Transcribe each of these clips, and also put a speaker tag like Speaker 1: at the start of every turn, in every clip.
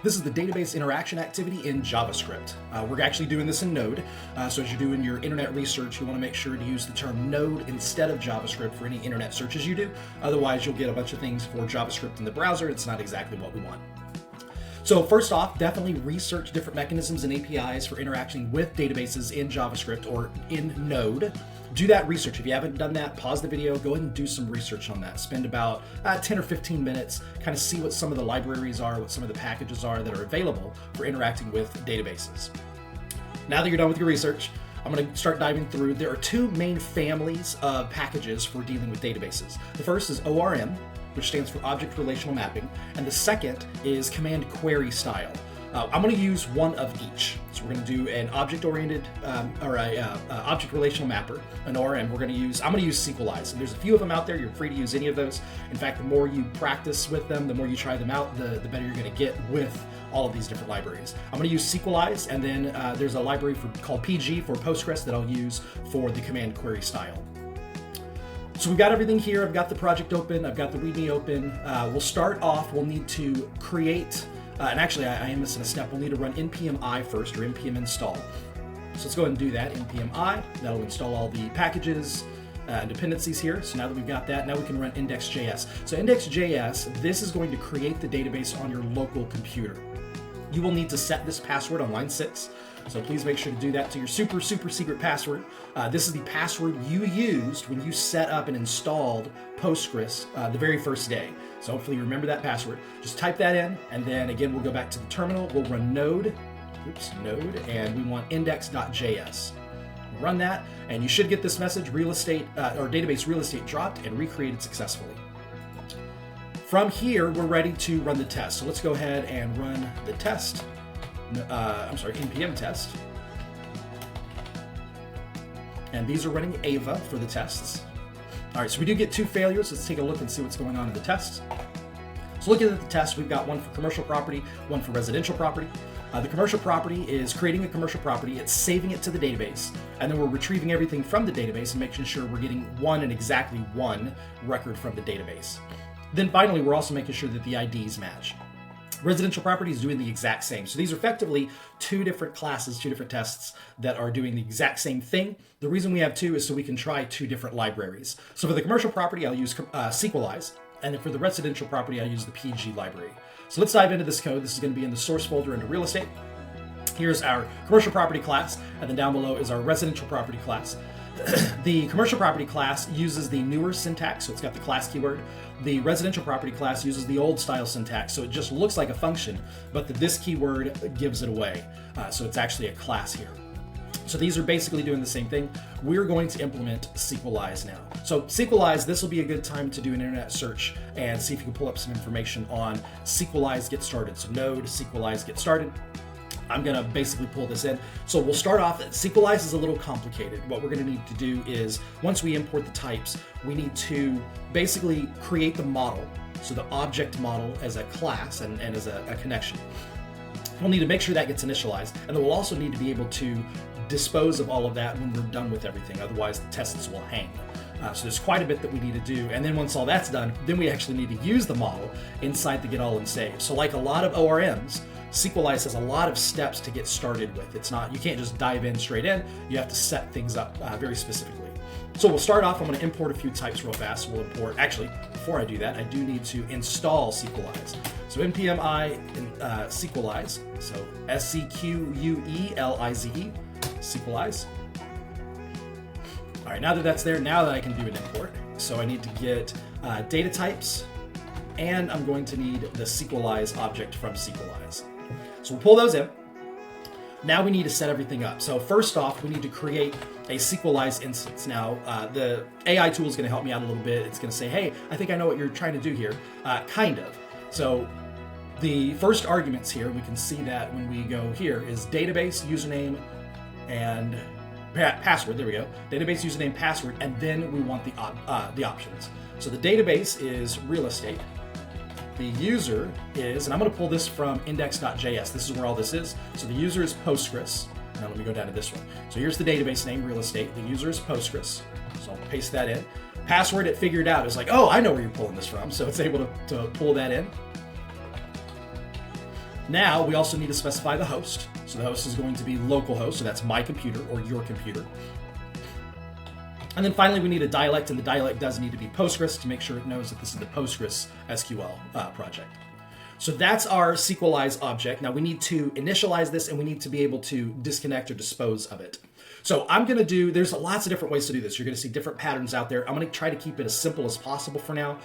Speaker 1: This is the database interaction activity in JavaScript. We're actually doing this in Node, so as you're doing your internet research, you want to make sure to use the term Node instead of JavaScript for any internet searches you do. Otherwise, you'll get a bunch of things for JavaScript in the browser. It's not exactly what we want. So first off, definitely research different mechanisms and APIs for interacting with databases in JavaScript or in Node. Do that research. If you haven't done that, pause the video, go ahead and do some research on that. Spend about 10 or 15 minutes, kind of see what some of the libraries are, what some of the packages are that are available for interacting with databases. Now that you're done with your research, I'm going to start diving through. There are two main families of packages for dealing with databases. The first is ORM, which stands for Object Relational Mapping, and the second is Command Query Style. I'm going to use one of each. So we're going to do an object-oriented object relational mapper, an ORM. I'm going to use Sequelize. And there's a few of them out there. You're free to use any of those. In fact, the more you practice with them, the more you try them out, the better you're going to get with all of these different libraries. I'm going to use Sequelize, and then there's a library called PG for Postgres that I'll use for the Command Query Style. So we've got everything here. I've got the project open. I've got the README open. We'll start off. We'll need to create, and actually I am missing a step. We'll need to run npm I first, or npm install. So let's go ahead and do that. npm I. That'll install all the packages and dependencies here. So now that we've got that, now we can run index.js. So index.js, this is going to create the database on your local computer. You will need to set this password on line 6. So please make sure to do that to your super secret password. This is the password you used when you set up and installed Postgres the very first day. So hopefully you remember that password. Just type that in, and then again, we'll go back to the terminal. We'll run node, and we want index.js. Run that, and you should get this message, real estate or database real estate dropped and recreated successfully. From here, we're ready to run the test. So let's go ahead and run the test. npm test. And these are running Ava for the tests. All right, so we do get 2 failures. Let's take a look and see what's going on in the tests. So looking at the test, we've got one for commercial property, one for residential property. The commercial property is creating a commercial property, it's saving it to the database, and then we're retrieving everything from the database and making sure we're getting exactly one record from the database. Then finally, we're also making sure that the IDs match. Residential property is doing the exact same. So these are effectively 2 different classes, 2 different tests that are doing the exact same thing. The reason we have 2 is so we can try 2 different libraries. So for the commercial property, I'll use Sequelize. And then for the residential property, I'll use the PG library. So let's dive into this code. This is going to be in the source folder under real estate. Here's our commercial property class. And then down below is our residential property class. The commercial property class uses the newer syntax, so it's got the class keyword. The residential property class uses the old style syntax, so it just looks like a function, but this keyword gives it away. So it's actually a class here. So these are basically doing the same thing. We're going to implement Sequelize now. So Sequelize, this will be a good time to do an internet search and see if you can pull up some information on Sequelize get started. So node Sequelize get started. I'm going to basically pull this in. So we'll start off. Sequelize is a little complicated. What we're going to need to do is, once we import the types, we need to basically create the model. So the object model as a class and as a connection. We'll need to make sure that gets initialized. And then we'll also need to be able to dispose of all of that when we're done with everything. Otherwise, the tests will hang. So there's quite a bit that we need to do. And then once all that's done, then we actually need to use the model inside the get all and save. So like a lot of ORMs, Sequelize has a lot of steps to get started with. You can't just dive in straight in. You have to set things up very specifically. So we'll start off. I'm going to import a few types real fast. We'll import, actually, before I do that, I do need to install Sequelize. So npm I Sequelize, so Sequelize, Sequelize. All right, now that that's there, now that I can do an import. So I need to get data types, and I'm going to need the Sequelize object from Sequelize. So we'll pull those in. Now we need to set everything up. So first off, we need to create a Sequelize instance. Now, the AI tool is going to help me out a little bit. It's going to say, hey, I think I know what you're trying to do here. Kind of. So the first arguments here, we can see that when we go here, is database, username, and password. There we go. Database, username, password, and then we want the options. So the database is real estate. The user is, and I'm going to pull this from index.js. This is where all this is. So the user is Postgres. Now let me go down to this one. So here's the database name, real estate. The user is Postgres. So I'll paste that in. Password, it figured out. It's like, oh, I know where you're pulling this from. So it's able to pull that in. Now we also need to specify the host. So the host is going to be localhost, so that's my computer or your computer. And then finally we need a dialect, and the dialect does need to be Postgres to make sure it knows that this is the Postgres SQL project. So that's our Sequelize object. Now we need to initialize this, and we need to be able to disconnect or dispose of it. So I'm going to do, there's lots of different ways to do this. You're going to see different patterns out there. I'm going to try to keep it as simple as possible for now.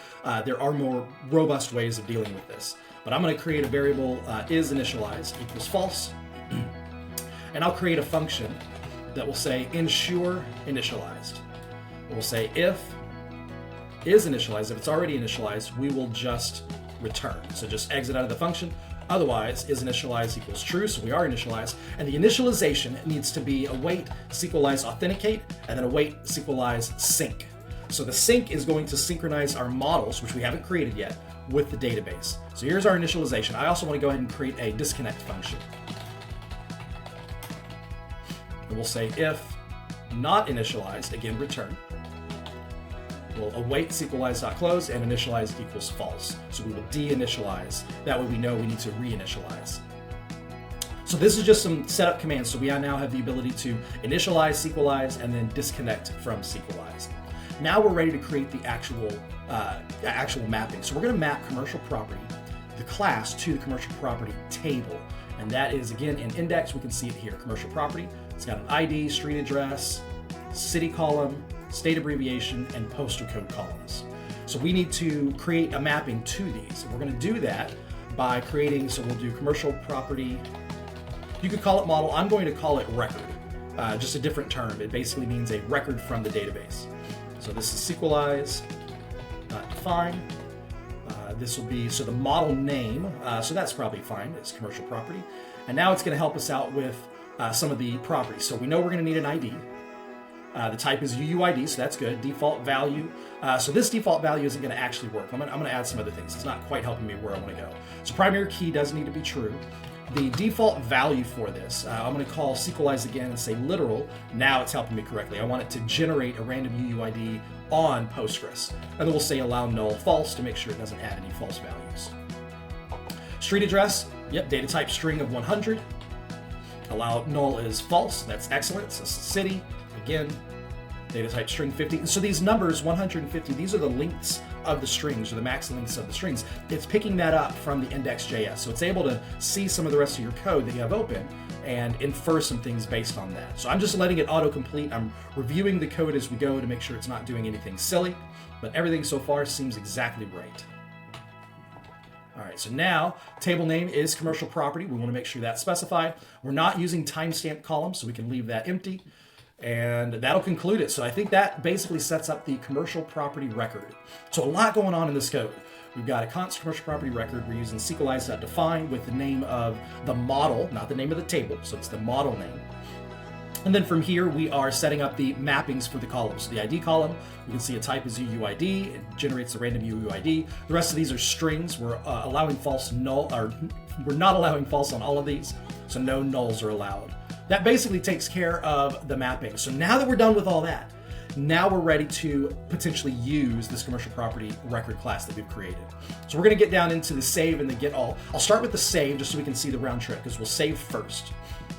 Speaker 1: There are more robust ways of dealing with this. But I'm going to create a variable is initialized equals false. And I'll create a function that will say ensure initialized. It will say if is initialized, if it's already initialized, we will just return. So just exit out of the function. Otherwise, is initialized equals true, so we are initialized. And the initialization needs to be await Sequelize authenticate, and then await Sequelize sync. So the sync is going to synchronize our models, which we haven't created yet, with the database. So here's our initialization. I also want to go ahead and create a disconnect function. And we'll say if not initialized, again, return. We'll await Sequelize.close and initialized equals false. So we will de-initialize. That way we know we need to reinitialize. So this is just some setup commands. So we now have the ability to initialize Sequelize and then disconnect from Sequelize. Now we're ready to create the actual mapping. So we're going to map commercial property, the class, to the commercial property table. And that is, again, in index. We can see it here, commercial property. It's got an ID, street address, city column, state abbreviation, and postal code columns. So we need to create a mapping to these. And we're going to do that by creating, so we'll do commercial property. You could call it model. I'm going to call it record, just a different term. It basically means a record from the database. So this is Sequelize, define. This will be, so the model name, so that's probably fine, it's commercial property. And now it's going to help us out with some of the properties. So we know we're going to need an ID. The type is UUID, so that's good. Default value. So this default value isn't going to actually work. I'm going to add some other things. It's not quite helping me where I want to go. So primary key does need to be true. The default value for this, I'm going to call Sequelize again and say literal. Now it's helping me correctly. I want it to generate a random UUID on Postgres. And then we'll say allow null false to make sure it doesn't add any false values. Street address, yep, data type string of 100. Allow null is false, that's excellent. So city, again, data type string 50. So these numbers, 150, these are the lengths of the strings, or the max lengths of the strings. It's picking that up from the index.js. So it's able to see some of the rest of your code that you have open and infer some things based on that. So I'm just letting it autocomplete. I'm reviewing the code as we go to make sure it's not doing anything silly, but everything so far seems exactly right. All right, so now table name is commercial property. We want to make sure that's specified. We're not using timestamp columns, so we can leave that empty. And that'll conclude it. So I think that basically sets up the commercial property record. So a lot going on in this code. We've got a const commercial property record. We're using Sequelize.define with the name of the model, not the name of the table. So it's the model name. And then from here, we are setting up the mappings for the columns. So the ID column, we can see a type is UUID. It generates a random UUID. The rest of these are strings. We're allowing false null, or we're not allowing false on all of these. So no nulls are allowed. That basically takes care of the mapping. So now that we're done with all that, now we're ready to potentially use this commercial property record class that we've created. So we're going to get down into the save and the get all. I'll start with the save just so we can see the round trip, because we'll save first.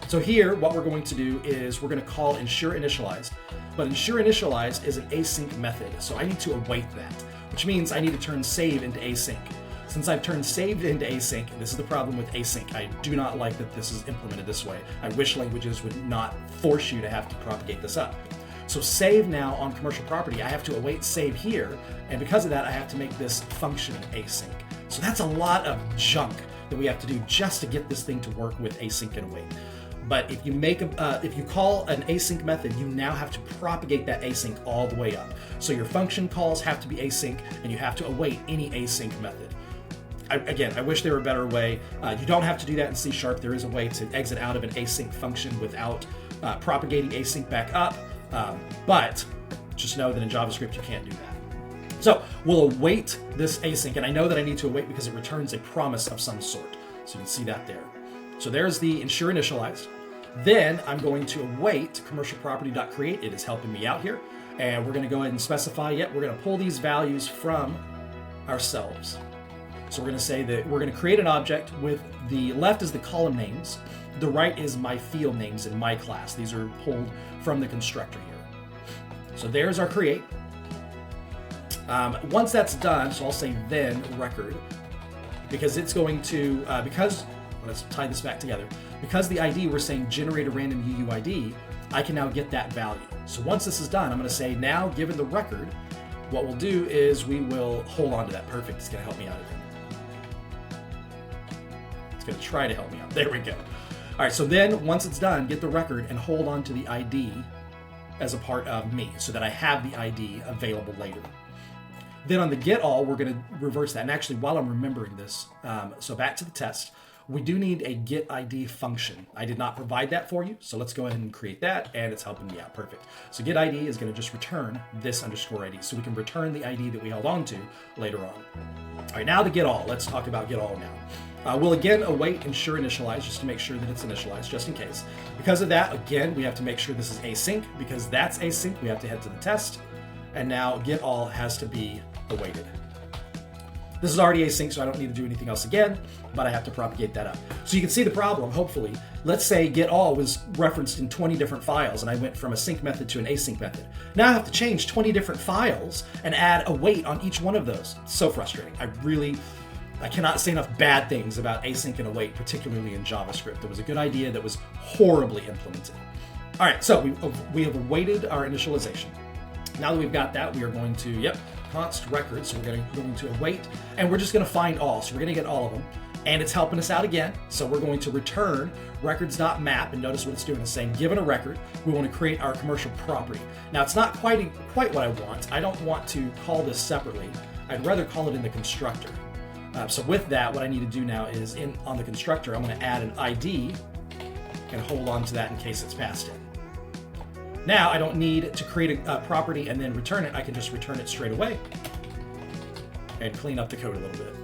Speaker 1: So here, what we're going to do is we're going to call ensure initialized, but ensure initialized is an async method. So I need to await that, which means I need to turn save into async. Since I've turned saved into async, this is the problem with async. I do not like that this is implemented this way. I wish languages would not force you to have to propagate this up. So save now on commercial property, I have to await save here, and because of that, I have to make this function async. So that's a lot of junk that we have to do just to get this thing to work with async and await. But if you if you call an async method, you now have to propagate that async all the way up. So your function calls have to be async, and you have to await any async method. Again, I wish there were a better way. You don't have to do that in C#. There is a way to exit out of an async function without propagating async back up. But just know that in JavaScript, you can't do that. So we'll await this async, and I know that I need to await because it returns a promise of some sort. So you can see that there. So there's the ensure initialized. Then I'm going to await commercial property.create. It is helping me out here. And we're going to go ahead and specify, we're going to pull these values from ourselves. So we're going to say that we're going to create an object with the left is the column names, the right is my field names in my class. These are pulled from the constructor here. So there's our create. Once that's done, so I'll say then record, because it's going to, let's tie this back together. Because the ID, we're saying generate a random UUID, I can now get that value. So once this is done, I'm going to say now, given the record, what we'll do is we will hold on to that. Perfect. It's going to help me out again. It's going to try to help me out. There we go. All right. So then once it's done, get the record and hold on to the ID as a part of me so that I have the ID available later. Then on the get all, we're going to reverse that. And actually, while I'm remembering this, so back to the test, we do need a get ID function. I did not provide that for you, so let's go ahead and create that, and it's helping me out. Perfect. So get ID is going to just return this underscore ID, so we can return the ID that we held on to later on. All right, now the get all. Let's talk about get all now. We'll again await ensure initialize just to make sure that it's initialized, just in case. Because of that, again, we have to make sure this is async. Because that's async, we have to head to the test, and now get all has to be awaited. This is already async, so I don't need to do anything else again, but I have to propagate that up. So you can see the problem, hopefully. Let's say get all was referenced in 20 different files, and I went from a sync method to an async method. Now I have to change 20 different files and add await on each one of those. It's so frustrating. I cannot say enough bad things about async and await, particularly in JavaScript. It was a good idea that was horribly implemented. All right, so we have awaited our initialization. Now that we've got that, we are going to, const record, so we're going to await, and we're just going to find all. So we're going to get all of them, and it's helping us out again. So we're going to return records.map, and notice what it's doing. It's saying, given a record, we want to create our commercial property. Now, it's not quite what I want. I don't want to call this separately. I'd rather call it in the constructor. So with that, what I need to do now is on the constructor, I'm going to add an ID and hold on to that in case it's passed in. Now I don't need to create a property and then return it. I can just return it straight away and clean up the code a little bit.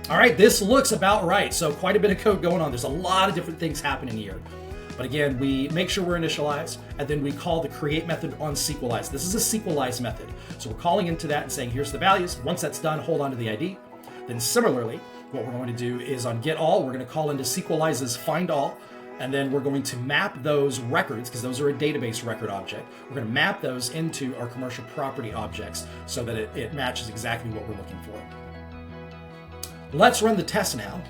Speaker 1: All right, this looks about right. So quite a bit of code going on. There's a lot of different things happening here. But again, we make sure we're initialized, and then we call the create method on Sequelize. This is a Sequelize method. So we're calling into that and saying, here's the values. Once that's done, hold on to the ID. Then similarly, what we're going to do is on get all, we're going to call into Sequelize's find all, and then we're going to map those records, because those are a database record object. We're going to map those into our commercial property objects so that it matches exactly what we're looking for. Let's run the test now.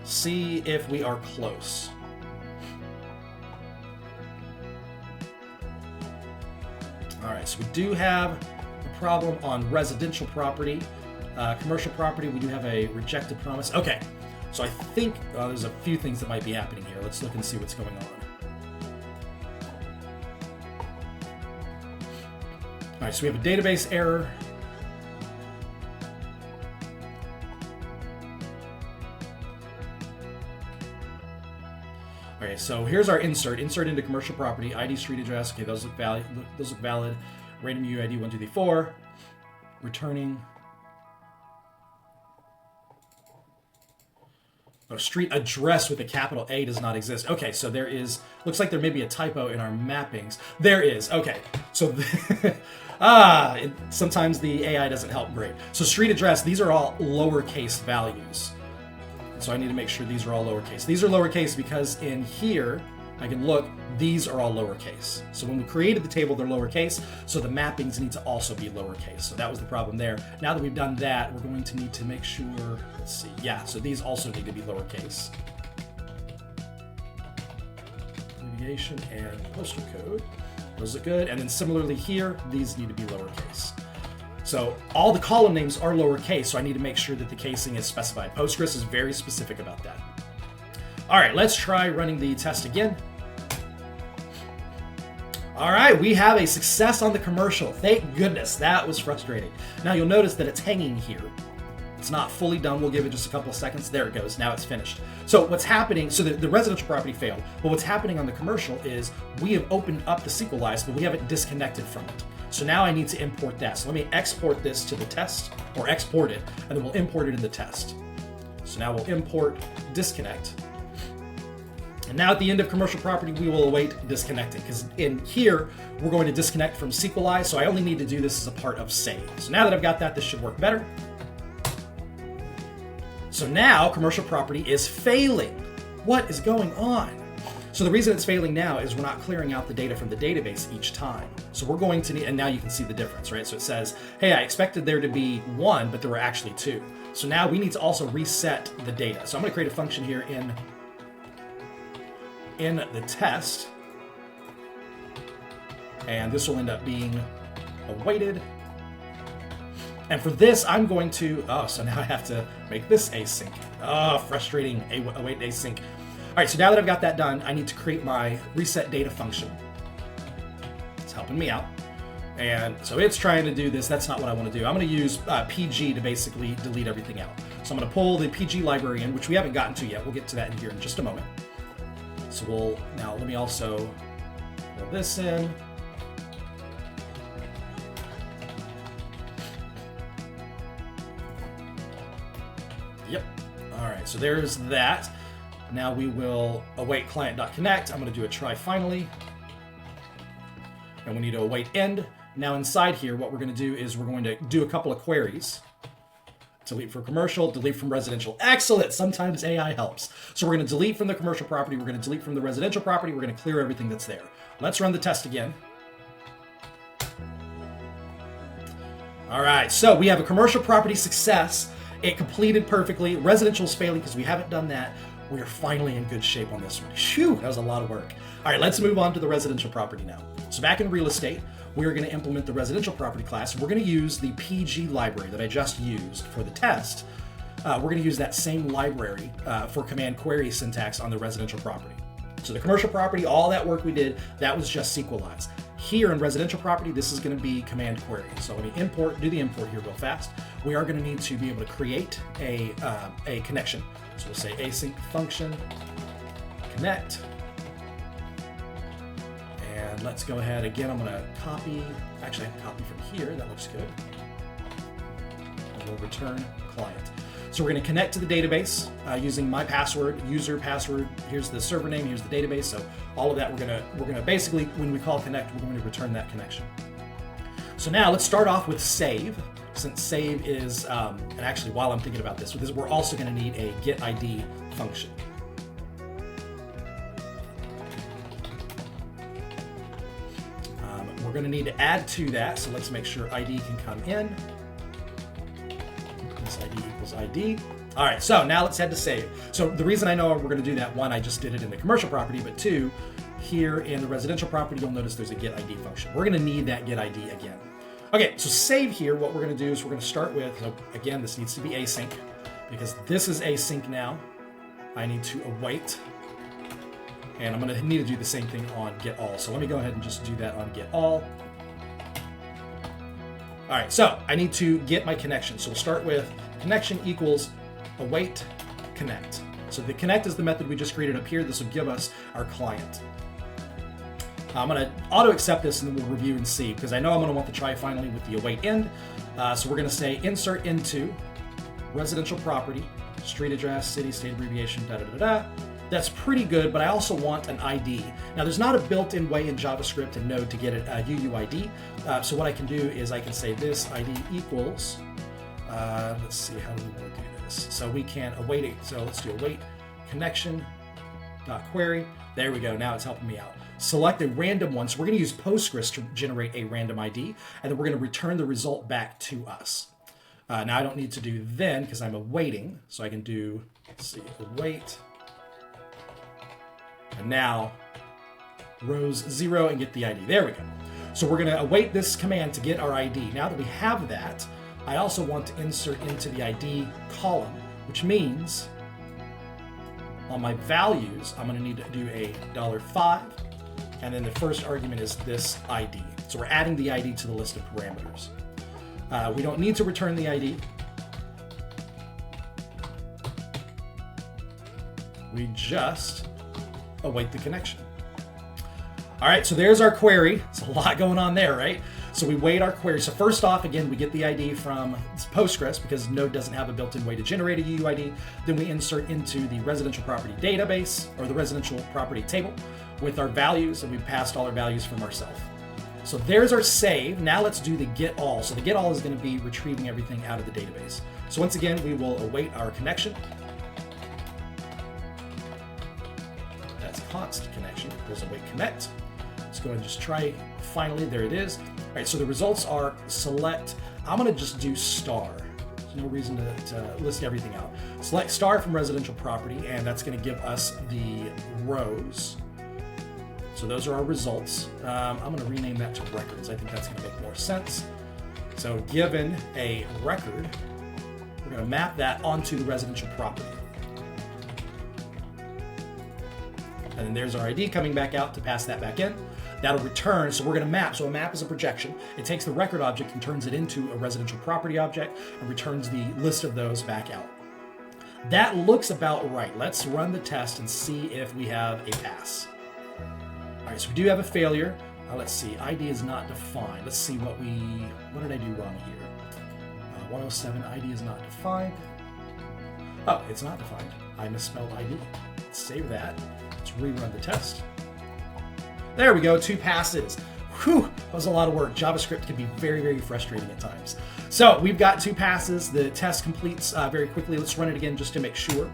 Speaker 1: See if we are close. All right, so we do have a problem on residential property. Commercial property, we do have a rejected promise. Okay. So I think there's a few things that might be happening here. Let's look and see what's going on. All right, so we have a database error. All right, so here's our insert. Insert into commercial property, ID, street address. Okay, those look valid. Random UID 1, 2, 3, 4. Returning. Oh, street address with a capital A does not exist. Okay, so looks like there may be a typo in our mappings. There is, okay. So, sometimes the AI doesn't help great. So street address, these are all lowercase values. So I need to make sure these are all lowercase. These are lowercase because in here, I can look, these are all lowercase. So when we created the table, they're lowercase, so the mappings need to also be lowercase. So that was the problem there. Now that we've done that, we're going to need to make sure, let's see, yeah, so these also need to be lowercase. Abbreviation and postal code, those look good. And then similarly here, these need to be lowercase. So all the column names are lowercase, so I need to make sure that the casing is specified. Postgres is very specific about that. All right, let's try running the test again. All right, we have a success on the commercial. Thank goodness, that was frustrating. Now you'll notice that it's hanging here. It's not fully done. We'll give it just a couple of seconds. There it goes, now it's finished. So what's happening, so the residential property failed, but what's happening on the commercial is we have opened up the Sequelize, but we haven't disconnected from it. So now I need to import that. So let me export this to the test, or export it, and then we'll import it in the test. So now we'll import disconnect. And now at the end of commercial property, we will await disconnecting, because in here, we're going to disconnect from Sequelize, so I only need to do this as a part of save. So now that I've got that, this should work better. So now commercial property is failing. What is going on? So the reason it's failing now is we're not clearing out the data from the database each time. So we're going to need, and now you can see the difference, right? So it says, hey, I expected there to be 1, but there were actually 2. So now we need to also reset the data. So I'm going to create a function here in the test. And this will end up being awaited. And for this, I'm going to, so now I have to make this async. Frustrating, await async. All right, so now that I've got that done, I need to create my reset data function. It's helping me out. And so it's trying to do this. That's not what I want to do. I'm going to use PG to basically delete everything out. So I'm going to pull the PG library in, which we haven't gotten to yet. We'll get to that in here in just a moment. So now let me also pull this in. Yep. All right, so there's that. Now we will await client.connect. I'm going to do a try finally. And we need to await end. Now inside here, what we're going to do is we're going to do a couple of queries. Delete from commercial, delete from residential. Excellent. Sometimes AI helps. So we're going to delete from the commercial property. We're going to delete from the residential property. We're going to clear everything that's there. Let's run the test again. All right, so we have a commercial property success. It completed perfectly. Residential is failing because we haven't done that. We are finally in good shape on this one. Phew, that was a lot of work. All right, let's move on to the residential property now. So back in real estate, we're going to implement the residential property class. We're going to use the PG library that I just used for the test. We're going to use that same library for command query syntax on the residential property. So the commercial property, all that work we did, that was just Sequelize. Here in residential property, this is going to be command query. So let me do the import here real fast. We are going to need to be able to create a connection. So we'll say async function connect. And let's go ahead again. I'm going to copy. Actually, I can copy from here. That looks good. And we'll return client. So we're going to connect to the database using my password, user password. Here's the server name. Here's the database. So all of that, we're going to basically, when we call connect, we're going to return that connection. So now let's start off with save. Since save is, and actually while I'm thinking about this, we're also going to need a get ID function. We're going to need to add to that. So let's make sure ID can come in. This ID equals ID. All right, so now let's head to save. So the reason I know we're going to do that, one, I just did it in the commercial property, but two, here in the residential property, you'll notice there's a get ID function. We're going to need that get ID again. Okay, so save here, what we're going to do is we're going to start with, so again, this needs to be async, because this is async now. I need to await, and I'm going to need to do the same thing on get all. So let me go ahead and just do that on get all. All right, so I need to get my connection. So we'll start with connection equals await connect. So the connect is the method we just created up here. This will give us our client. I'm going to auto accept this and then we'll review and see, because I know I'm going to want to try finally with the await end. So we're going to say insert into residential property, street address, city, state abbreviation, That's pretty good, but I also want an ID. Now there's not a built-in way in JavaScript and Node to get a UUID. So what I can do is I can say this ID equals, let's see, how do we want to do this? So we can await it. So let's do await connection.query. There we go. Now it's helping me out. Select a random one. So we're going to use Postgres to generate a random ID, and then we're going to return the result back to us. Now I don't need to do then because I'm awaiting. So I can do, let's see, await. And now rows 0 and get the ID. There we go. So we're going to await this command to get our ID. Now that we have that, I also want to insert into the ID column, which means on my values, I'm going to need to do a $5, and then the first argument is this ID. So we're adding the ID to the list of parameters. We don't need to return the ID. We just await the connection. All right, so there's our query. There's a lot going on there, right? So we wait our query. So first off, again, we get the ID from Postgres because Node doesn't have a built-in way to generate a UUID. Then we insert into the residential property database or the residential property table with our values, and we passed all our values from ourselves. So there's our save. Now let's do the get all. So the get all is going to be retrieving everything out of the database. So once again, we will await our connection. That's const connection. There's await connect. Let's go ahead and just try finally. There it is. All right, so the results are select. I'm going to just do star. There's no reason to list everything out. Select star from residential property, and that's going to give us the rows. So those are our results. I'm going to rename that to records. I think that's going to make more sense. So given a record, we're going to map that onto the residential property. And then there's our ID coming back out to pass that back in. That'll return, so we're going to map. So a map is a projection. It takes the record object and turns it into a residential property object and returns the list of those back out. That looks about right. Let's run the test and see if we have a pass. All right, so we do have a failure. Let's see, ID is not defined. Let's see what did I do wrong here? 107, ID is not defined. Oh, it's not defined. I misspelled ID. Let's save that. Let's rerun the test. There we go, 2 passes. Whew, that was a lot of work. JavaScript can be very, very frustrating at times. So we've got 2 passes. The test completes very quickly. Let's run it again just to make sure.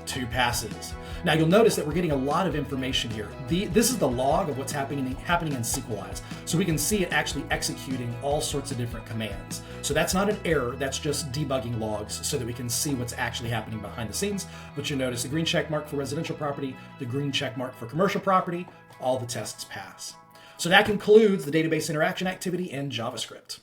Speaker 1: 2 passes. Now you'll notice that we're getting a lot of information here. This is the log of what's happening in Sequelize. So we can see it actually executing all sorts of different commands. So that's not an error, that's just debugging logs so that we can see what's actually happening behind the scenes. But you'll notice the green check mark for residential property, the green check mark for commercial property, all the tests pass. So that concludes the database interaction activity in JavaScript.